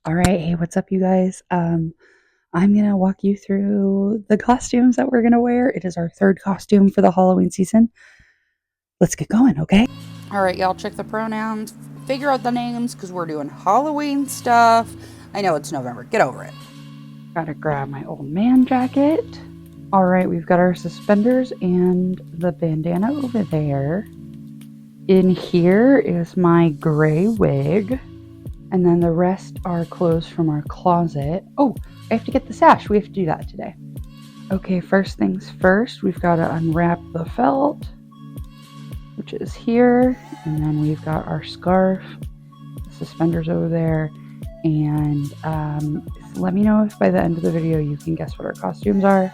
All right, hey, what's up, you guys? I'm gonna walk you through the costumes that we're gonna wear. It is our third costume for the Halloween season. Let's get going, okay? All right, y'all, check the pronouns, figure out the names, because we're doing Halloween stuff. I know it's November. Get over it. Gotta grab my old man jacket. All right, we've got our suspenders and the bandana over there. In here is my gray wig, and then the rest are clothes from our closet. Oh, I have to get the sash. We have to do that today. Okay, first things first, we've got to unwrap the felt, which is here, and then we've got our scarf, the suspenders over there, and let me know if by the end of the video you can guess what our costumes are,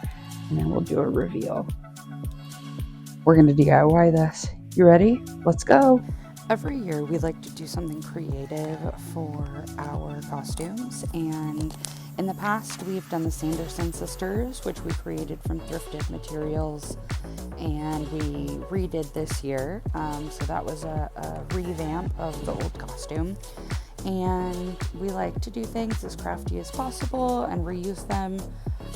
and then we'll do a reveal. We're going to DIY this. You ready? Let's go. Every year we like to do something creative for our costumes, and in the past we've done the Sanderson sisters, which we created from thrifted materials, and we redid this year. So that was a revamp of the old costume, and we like to do things as crafty as possible and reuse them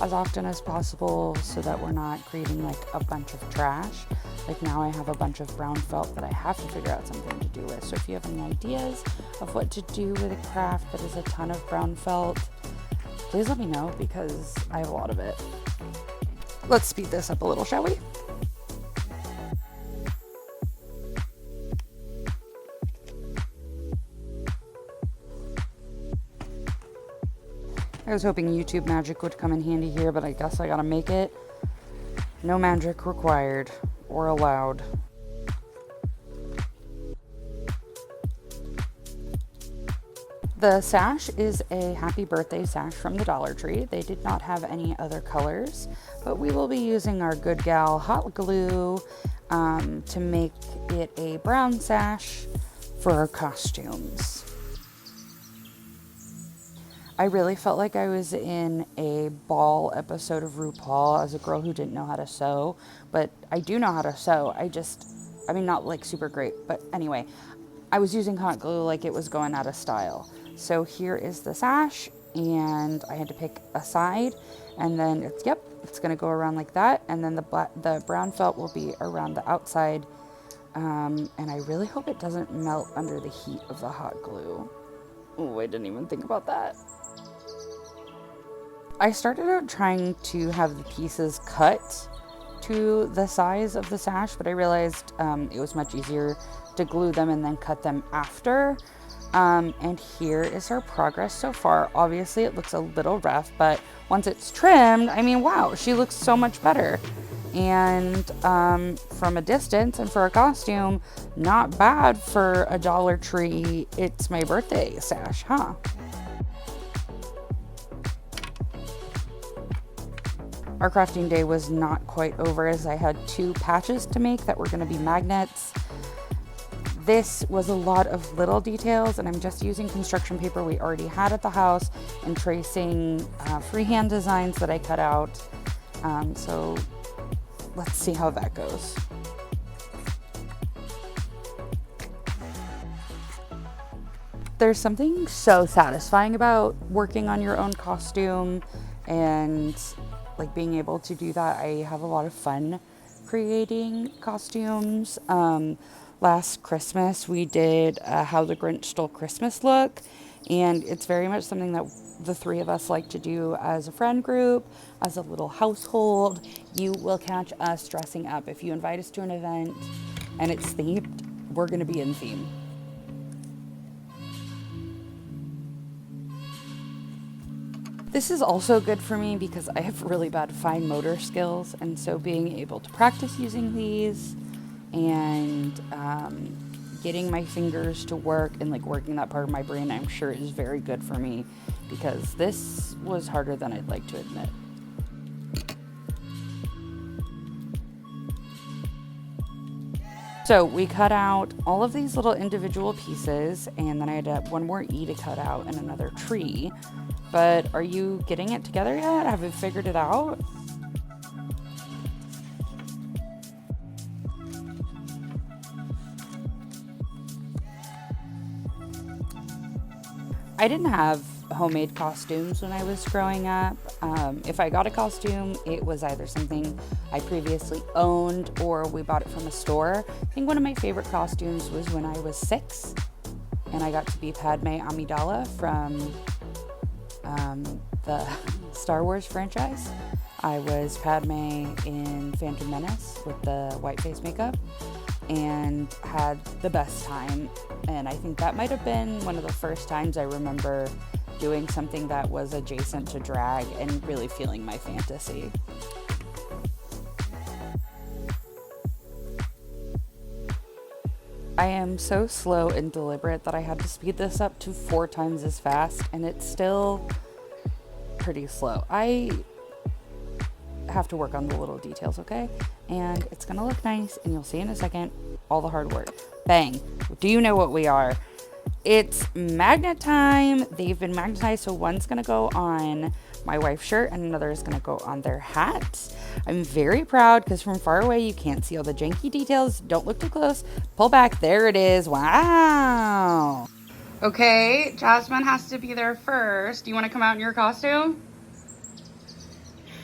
as often as possible so that we're not creating like a bunch of trash. Like now I have a bunch of brown felt that I have to figure out something to do with. So if you have any ideas of what to do with a craft that is a ton of brown felt, please let me know because I have a lot of it. Let's speed this up a little, shall we? I was hoping YouTube magic would come in handy here, but I guess I gotta make it. No magic required or allowed. The sash is a happy birthday sash from the Dollar Tree. They did not have any other colors, but we will be using our Good Gal hot glue to make it a brown sash for our costumes. I really felt like I was in a ball episode of RuPaul as a girl who didn't know how to sew, but I do know how to sew. I mean, not like super great, but anyway, I was using hot glue like it was going out of style. So here is the sash, and I had to pick a side, and then it's gonna go around like that, and then the brown felt will be around the outside, and I really hope it doesn't melt under the heat of the hot glue. Oh, I didn't even think about that. I started out trying to have the pieces cut to the size of the sash, but I realized it was much easier to glue them and then cut them after. And here is our progress so far. Obviously it looks a little rough, but once it's trimmed, I mean, wow, she looks so much better. And from a distance and for a costume, not bad for a Dollar Tree it's my birthday sash, huh? Our crafting day was not quite over as I had 2 patches to make that were going to be magnets. This was a lot of little details, and I'm just using construction paper we already had at the house and tracing freehand designs that I cut out. So let's see how that goes. There's something so satisfying about working on your own costume and like being able to do that. I have a lot of fun creating costumes. Last Christmas we did How the Grinch Stole Christmas look, and it's very much something that the 3 of us like to do as a friend group, as a little household. You will catch us dressing up. If you invite us to an event and it's themed, we're gonna be in theme. This is also good for me because I have really bad fine motor skills, and so being able to practice using these and getting my fingers to work and like working that part of my brain, I'm sure is very good for me because this was harder than I'd like to admit. So we cut out all of these little individual pieces, and then I had one more E to cut out and another tree. But are you getting it together yet? Have you figured it out? I didn't have homemade costumes when I was growing up. If I got a costume, it was either something I previously owned or we bought it from a store. I think one of my favorite costumes was when I was 6 and I got to be Padme Amidala from the Star Wars franchise. I was Padme in Phantom Menace with the white face makeup and had the best time. And I think that might have been one of the first times I remember doing something that was adjacent to drag and really feeling my fantasy. I am so slow and deliberate that I had to speed this up to 4 times as fast, and it's still pretty slow. I have to work on the little details, okay? And it's gonna look nice, and you'll see in a second all the hard work. Bang. Do you know what we are? It's magnet time. They've been magnetized, so one's gonna go on my wife's shirt and another is gonna go on their hat. I'm very proud because from far away you can't see all the janky details. Don't look too close. Pull back. There it is. Wow. Okay, Jasmine has to be there first. Do you want to come out in your costume?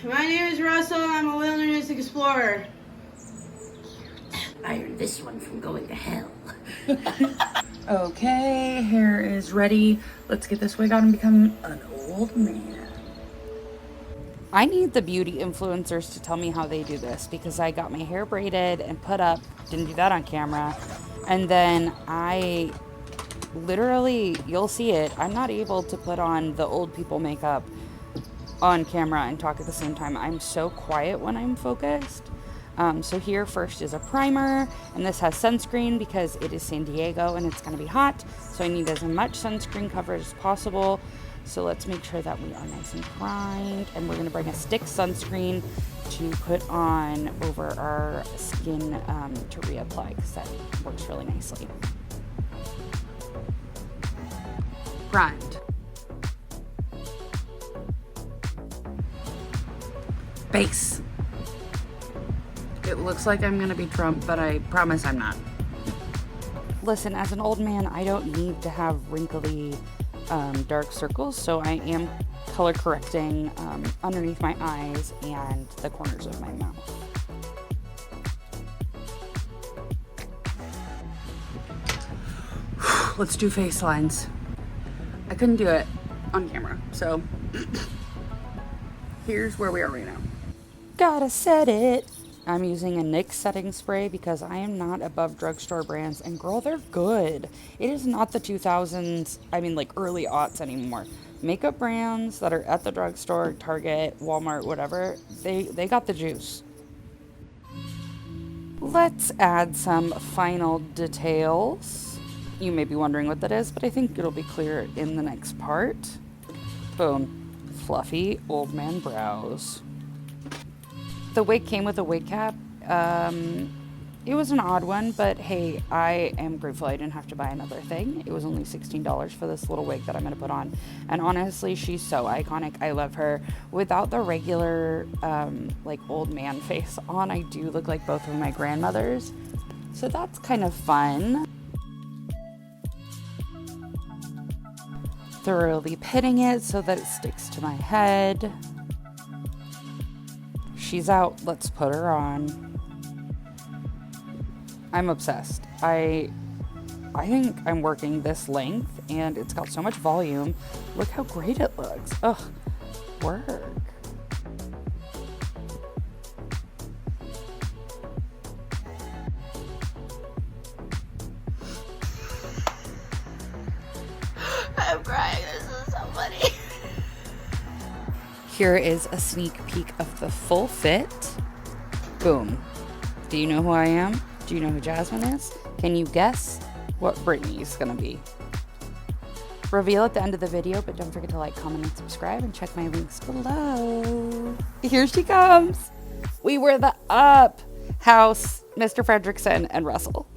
My name is Russell. I'm a wilderness explorer. I earned this one from going to hell. Okay, hair is ready. Let's get this wig on and become an old man. I need the beauty influencers to tell me how they do this because I got my hair braided and put up, didn't do that on camera, and then I literally, you'll see it, I'm not able to put on the old people makeup on camera and talk at the same time. I'm so quiet when I'm focused. So here first is a primer, and this has sunscreen because it is San Diego and it's going to be hot, so I need as much sunscreen coverage as possible. So let's make sure that we are nice and primed, and we're going to bring a stick sunscreen to put on over our skin to reapply because that works really nicely. Primed. Base. It looks like I'm gonna be Trump, but I promise I'm not. Listen, as an old man, I don't need to have wrinkly dark circles, so I am color correcting underneath my eyes and the corners of my mouth. Let's do face lines. I couldn't do it on camera, so here's where we are right now. Gotta set it. I'm using a NYX setting spray because I am not above drugstore brands, and girl, they're good. It is not the 2000s, I mean like early aughts anymore. Makeup brands that are at the drugstore, Target, Walmart, whatever, they got the juice. Let's add some final details. You may be wondering what that is, but I think it'll be clear in the next part. Boom. Fluffy old man brows. The wig came with a wig cap. It was an odd one, but hey, I am grateful I didn't have to buy another thing. It was only $16 for this little wig that I'm gonna put on. And honestly, she's so iconic. I love her. Without the regular like old man face on, I do look like both of my grandmothers. So that's kind of fun. Thoroughly pitting it so that it sticks to my head. She's out. Let's put her on. I'm obsessed. I think I'm working this length and it's got so much volume. Look how great it looks. Ugh. Work. I'm crying. This is so funny. Here is a sneak peek of the full fit. Boom. Do you know who I am? Do you know who Jasmine is? Can you guess what Brittany's gonna be? Reveal at the end of the video, but don't forget to like, comment, and subscribe, and check my links below. Here she comes. We were the Up House, Mr. Fredrickson and Russell.